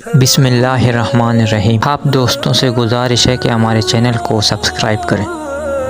بسم اللہ الرحمن الرحیم۔ آپ دوستوں سے گزارش ہے کہ ہمارے چینل کو سبسکرائب کریں۔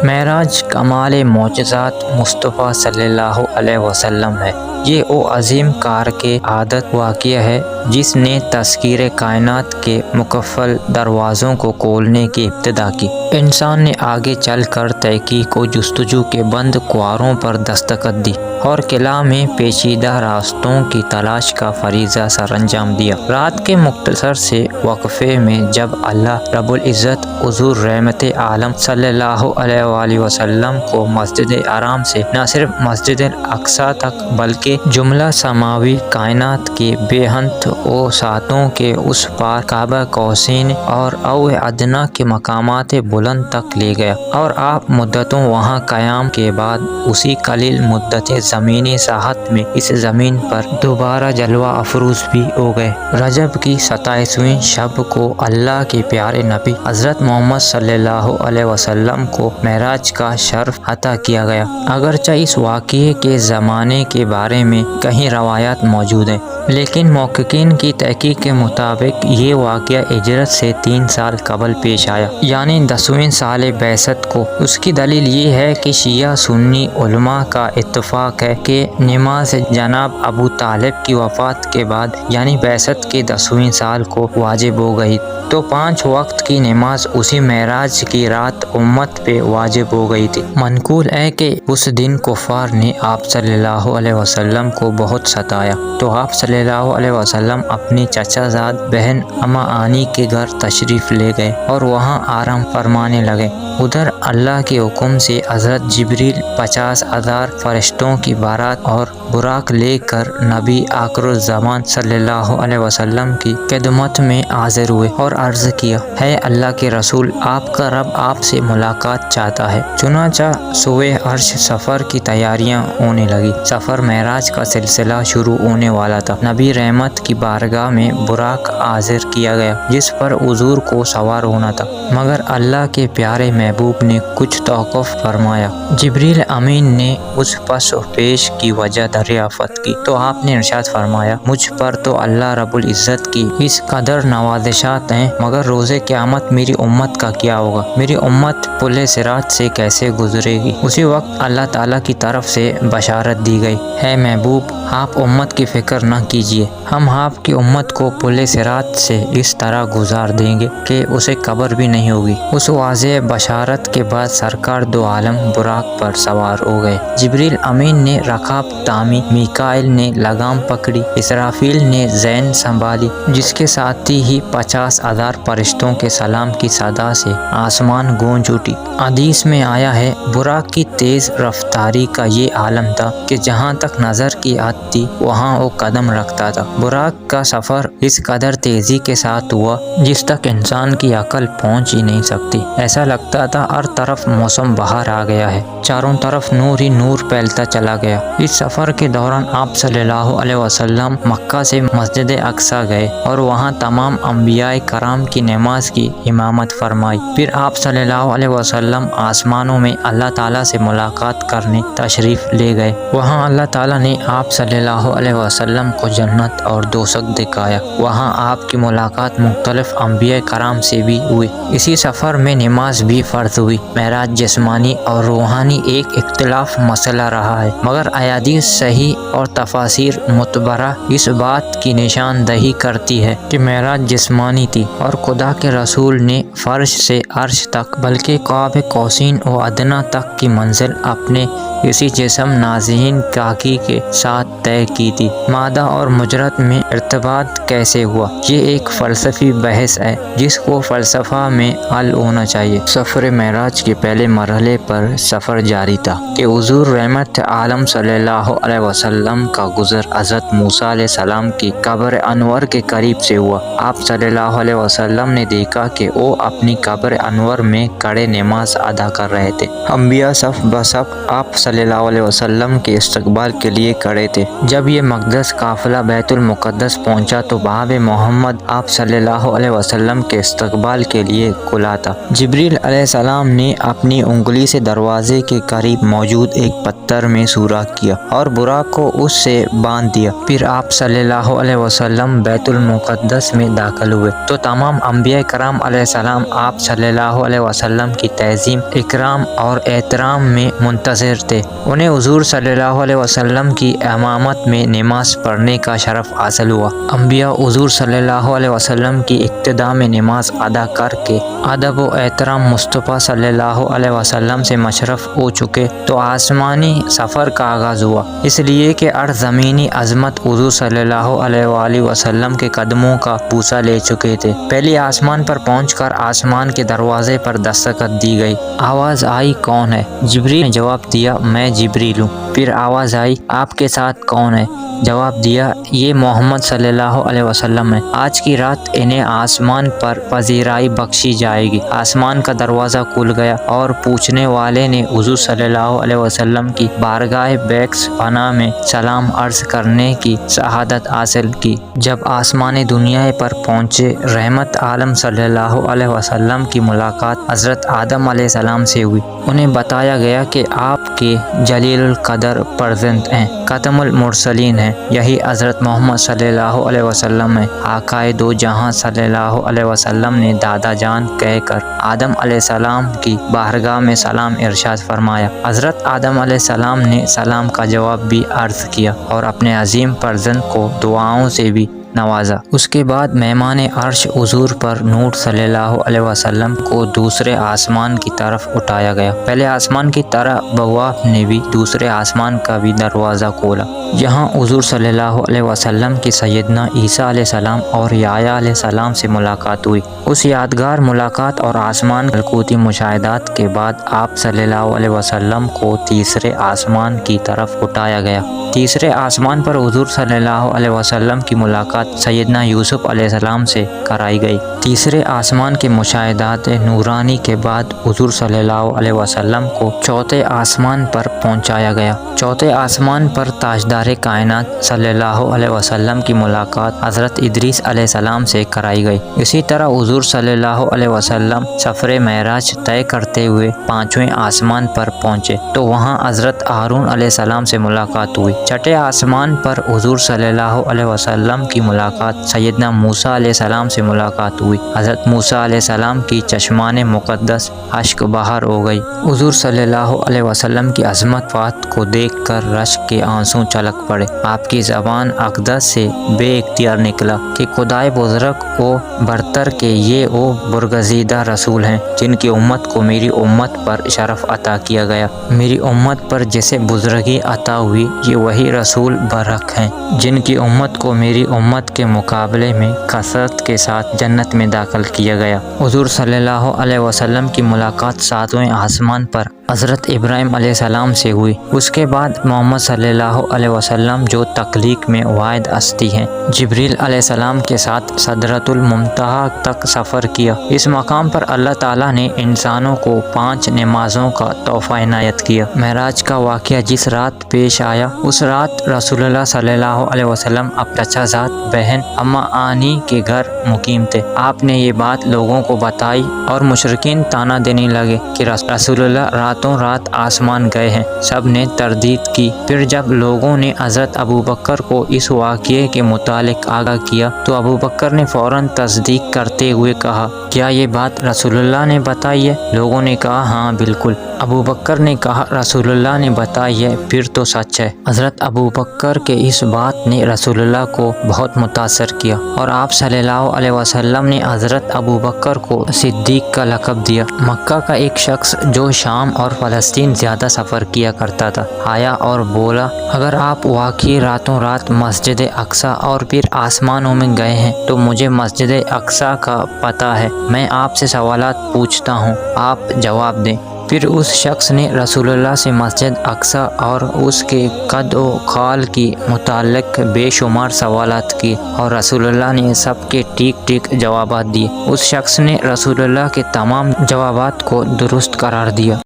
معراج کمال معجزات مصطفیٰ صلی اللہ علیہ وسلم ہے۔ یہ وہ عظیم کار کے عادت واقعہ ہے جس نے تسخیر کائنات کے مقفل دروازوں کو کھولنے کی ابتدا کی۔ انسان نے آگے چل کر تحقیق و جستجو کے بند کنواروں پر دستخط دی اور خلا میں پیچیدہ راستوں کی تلاش کا فریضہ سر انجام دیا۔ رات کے مختصر سے وقفے میں جب اللہ رب العزت حضور رحمت عالم صلی اللہ علیہ وآلہ وسلم کو مسجد حرام سے نہ صرف مسجد الاقصی تک بلکہ جملہ سماوی کائنات کے بے انت وسعتوں کے اس پار کعبہ قوسین اور او ادنیٰ کے مقامات بلند تک لے گیا، اور آپ مدتوں وہاں قیام کے بعد اسی قلیل مدت زمینی ساحت میں اس زمین پر دوبارہ جلوہ افروز بھی ہو گئے۔ رجب کی 27ویں شب کو اللہ کے پیارے نبی حضرت محمد صلی اللہ علیہ وسلم کو معراج کا شرف عطا کیا گیا۔ اگرچہ اس واقعے کے زمانے کے بارے میں کئی روایات موجود ہیں، لیکن محققین کی تحقیق کے مطابق یہ واقعہ ہجرت سے 3 سال قبل پیش آیا، یعنی 10ویں سال بعثت کو۔ اس کی دلیل یہ ہے کہ شیعہ سنی علماء کا اتفاق ہے کہ نماز جناب ابو طالب کی وفات کے بعد یعنی بعثت کے 10ویں سال کو واجب ہو گئی، تو 5 وقت کی نماز اسی معراج کی رات امت پہ واجب ہو گئی تھی۔ منقول ہے کہ اس دن کفار نے آپ صلی اللہ علیہ وسلم کو بہت ستایا، تو آپ صلی اللہ علیہ وسلم اپنی چچا زاد بہن اما آنی کے گھر تشریف لے گئے اور وہاں آرام فرمانے لگے۔ ادھر اللہ کے حکم سے حضرت جبریل 50,000 فرشتوں کی بارات اور براق لے کر نبی آخر الزمان صلی اللہ علیہ وسلم کی خدمت میں حاضر ہوئے اور عرض کیا، ہے اللہ کے رسول، آپ کا رب آپ سے ملاقات چاہتا ہے۔ چنانچہ سوئے عرش سفر کی تیاریاں ہونے لگی۔ سفر معراج کا سلسلہ شروع ہونے والا تھا۔ نبی رحمت کی بارگاہ میں براق حاضر کیا گیا جس پر حضور کو سوار ہونا تھا، مگر اللہ کے پیارے محبوب نے کچھ توقف فرمایا۔ جبریل امین نے اس پس و پیش کی وجہ دریافت کی تو آپ نے ارشاد فرمایا، مجھ پر تو اللہ رب العزت کی اس قدر نوازشات ہیں، مگر روز قیامت میری امت کا کیا ہوگا؟ میری امت پل صراط سے کیسے گزرے گی؟ اسی وقت اللہ تعالیٰ کی طرف سے بشارت دی گئی، اے محبوب، آپ امت کی فکر نہ کیجیے، ہم آپ کی امت کو پل صراط سے اس طرح گزار دیں گے کہ اسے قبر بھی نہیں ہوگی۔ اس واضح بشارت کے بعد سرکار دو عالم براق پر سوار ہو گئے۔ جبریل امین نے رکاب تامی، میکائیل نے لگام پکڑی، اسرافیل نے زین سنبھالی، جس کے ساتھ ہی 50,000 فرشتوں کے سلام کی صدا سے آسمان گونج اٹھی۔ حدیث میں آیا ہے، براق کی تیز رفتاری کا یہ عالم تھا کہ جہاں تک نظر کی حد تھی وہاں وہ قدم رکھتا تھا۔ براق کا سفر اس قدر تیزی کے ساتھ ہوا جس تک انسان کی عقل پہنچ ہی نہیں سکتی۔ ایسا لگتا تھا ہر طرف موسم بہار آ گیا ہے، چاروں طرف نور ہی نور پھیلتا چلا گیا۔ اس سفر کے دوران آپ صلی اللہ علیہ وسلم مکہ سے مسجد اقصی گئے اور وہاں تمام انبیاء کرام کی نماز کی امامت فرمائی۔ پھر آپ صلی اللہ علیہ وسلم آسمانوں میں اللہ تعالیٰ سے ملاقات کرنے تشریف لے گئے۔ وہاں اللہ تعالیٰ نے آپ صلی اللہ علیہ وسلم کو جنت اور دوزخ دکھایا۔ وہاں آپ کی ملاقات مختلف انبیاء کرام سے بھی ہوئی۔ اسی سفر میں نماز بھی فرض ہوئی۔ معراج جسمانی اور روحانی ایک اختلاف مسئلہ رہا ہے، مگر احادیث صحیح اور تفاسیر معتبرہ اس بات کی نشاندہی کرتی ہے کہ معراج جسمانی تھی اور خدا کے رسول نے فرش سے عرش تک بلکہ قاب قوسین و ادنیٰ تک کی منزل اپنے اسی جسم نازنین کاکی کے ساتھ طے کی تھی۔ مادہ اور مجرد میں ارتباط کیسے ہوا؟ یہ ایک فلسفی بحث ہے جس کو فلسفہ میں حل ہونا چاہیے۔ سفر معراج کے پہلے مرحلے پر سفر جاری تھا کہ حضور رحمت عالم صلی اللہ علیہ وسلم کا گزر حضرت موسیٰ علیہ السلام کی قبر انور کے قریب سے ہوا۔ آپ صلی اللہ علیہ وسلم نے دیکھا کہ وہ اپنی قبر انور میں کھڑے نماز ادا کر رہے تھے۔ انبیاء صف بصف آپ صلی صلی اللہ علیہ وسلم کے استقبال کے لیے کھڑے تھے۔ جب یہ مقدس قافلہ بیت المقدس پہنچا تو باب محمد آپ صلی اللہ علیہ وسلم کے استقبال کے لیے کھلا تھا۔ جبریل علیہ السلام نے اپنی انگلی سے دروازے کے قریب موجود ایک پتھر میں سوراخ کیا اور براق کو اس سے باندھ دیا۔ پھر آپ صلی اللہ علیہ وسلم بیت المقدس میں داخل ہوئے تو تمام انبیاء کرام علیہ السلام آپ صلی اللہ علیہ وسلم کی تعظیم، اکرام اور احترام میں منتظر تھے۔ انہیں حضور صلی اللہ علیہ وسلم کی امامت میں نماز پڑھنے کا شرف حاصل ہوا۔ انبیاء حضور صلی اللہ علیہ وسلم کی اقتداء میں نماز ادا کر کے ادب و احترام مصطفیٰ صلی اللہ علیہ وسلم سے مشرف ہو چکے تو آسمانی سفر کا آغاز ہوا، اس لیے کہ زمینی عظمت حضور صلی اللہ علیہ وآلہ وسلم کے قدموں کا بوسہ لے چکے تھے۔ پہلی آسمان پر پہنچ کر آسمان کے دروازے پر دستک دی گئی۔ آواز آئی، کون ہے؟ جبریل نے جواب دیا، میں جبریل ہوں۔ پھر آواز آئی، آپ کے ساتھ کون ہے؟ جواب دیا، یہ محمد صلی اللہ علیہ وسلم ہے۔ آج کی رات انہیں آسمان پر پذیرائی بخشی جائے گی۔ آسمان کا دروازہ کھل گیا اور پوچھنے والے نے حضور صلی اللہ علیہ وسلم کی بارگاہ بیکس پناہ میں سلام عرض کرنے کی شہادت حاصل کی۔ جب آسمان دنیا پر پہنچے، رحمت عالم صلی اللہ علیہ وسلم کی ملاقات حضرت آدم علیہ السلام سے ہوئی۔ انہیں بتایا گیا کہ آپ کے جلیل القدر فرزند ہیں، ختم المرسلین ہیں، یہی حضرت محمد صلی اللہ علیہ وسلم ہیں۔ آقائے دو جہاں صلی اللہ علیہ وسلم نے دادا جان کہہ کر آدم علیہ السلام کی بارگاہ میں سلام ارشاد فرمایا۔ حضرت آدم علیہ السلام نے سلام کا جواب بھی عرض کیا اور اپنے عظیم فرزند کو دعاؤں سے بھی نوازا۔ اس کے بعد مہمان عرش حضور پر نور صلی اللہ علیہ وسلم کو دوسرے آسمان کی طرف اٹھایا گیا۔ پہلے آسمان کی طرح بواب نے بھی دوسرے آسمان کا بھی دروازہ کھولا، جہاں حضور صلی اللہ علیہ وسلم کی سیدنا عیسیٰ علیہ السلام اور یحییٰ علیہ السلام سے ملاقات ہوئی۔ اس یادگار ملاقات اور آسمان ملکوتی مشاہدات کے بعد آپ صلی اللہ علیہ وسلم کو تیسرے آسمان کی طرف اٹھایا گیا۔ تیسرے آسمان پر حضور صلی اللہ علیہ وسلم کی ملاقات سیدنا یوسف علیہ السلام سے کرائی گئی۔ تیسرے آسمان کے مشاہدات نورانی کے بعد حضور صلی اللہ علیہ وسلم کو چوتھے آسمان پر پہنچایا گیا۔ چوتھے آسمان پر تاجدار کائنات صلی اللہ علیہ وسلم کی ملاقات حضرت ادریس علیہ السلام سے کرائی گئی۔ اسی طرح حضور صلی اللہ علیہ وسلم سفر معراج طے کرتے ہوئے پانچویں آسمان پر پہنچے تو وہاں حضرت ہارون علیہ السلام سے ملاقات ہوئی۔ چھٹے آسمان پر حضور صلی اللہ علیہ وسلم کی ملاقات سیدنا موسیٰ علیہ السلام سے ملاقات ہوئی۔ حضرت موسیٰ علیہ السلام کی چشمان مقدس اشک بہار ہو گئی۔ حضور صلی اللہ علیہ وسلم کی عظمت فات کو دیکھ کر رشک کے آنسو چھلک پڑے۔ آپ کی زبان اقدس سے بے اختیار نکلا کہ خدائے بزرگ و برتر کے یہ وہ برگزیدہ رسول ہیں جن کی امت کو میری امت پر شرف عطا کیا گیا۔ میری امت پر جسے بزرگی عطا ہوئی، یہ وہی رسول برحق ہیں جن کی امت کو میری امت کے مقابلے میں کثرت کے ساتھ جنت میں داخل کیا گیا۔ حضور صلی اللہ علیہ وسلم کی ملاقات ساتویں آسمان پر حضرت ابراہیم علیہ السلام سے ہوئی۔ اس کے بعد محمد صلی اللہ علیہ وسلم جو تخلیق میں واحد ہستی ہیں، جبریل علیہ السلام کے ساتھ سدرۃ المنتہا تک سفر کیا۔ اس مقام پر اللہ تعالیٰ نے انسانوں کو 5 نمازوں کا تحفہ عنایت کیا۔ معراج کا واقعہ جس رات پیش آیا، اس رات رسول اللہ صلی اللہ علیہ وسلم اپنا چچا زاد بہن اما آنی کے گھر مقیم تھے۔ آپ نے یہ بات لوگوں کو بتائی اور مشرکین طعنہ دینے لگے کہ رسول اللہ راتوں رات آسمان گئے ہیں۔ سب نے تردید کی۔ پھر جب لوگوں نے حضرت ابوبکر کو اس واقعے کے متعلق آگاہ کیا تو ابوبکر نے فوراً تصدیق کرتے ہوئے کہا، کیا یہ بات رسول اللہ نے بتائی ہے؟ لوگوں نے کہا، ہاں بالکل۔ ابوبکر نے کہا، رسول اللہ نے بتائی ہے، پھر تو سچ ہے۔ حضرت ابوبکر کے اس بات نے رسول اللہ کو بہت متاثر کیا اور آپ صلی اللہ علیہ وسلم نے حضرت ابوبکر کو صدیق کا لقب دیا۔ مکہ کا ایک شخص جو شام اور فلسطین زیادہ سفر کیا کرتا تھا آیا اور بولا، اگر آپ واقعی راتوں رات مسجد اقصیٰ اور پھر آسمانوں میں گئے ہیں تو مجھے مسجد اقصیٰ کا پتہ ہے، میں آپ سے سوالات پوچھتا ہوں، آپ جواب دیں۔ پھر اس شخص نے رسول اللہ سے مسجد اقصیٰ اور اس کے قد و خال کی متعلق بے شمار سوالات کیے اور رسول اللہ نے سب کے ٹھیک ٹھیک جوابات دیے۔ اس شخص نے رسول اللہ کے تمام جوابات کو درست قرار دیا۔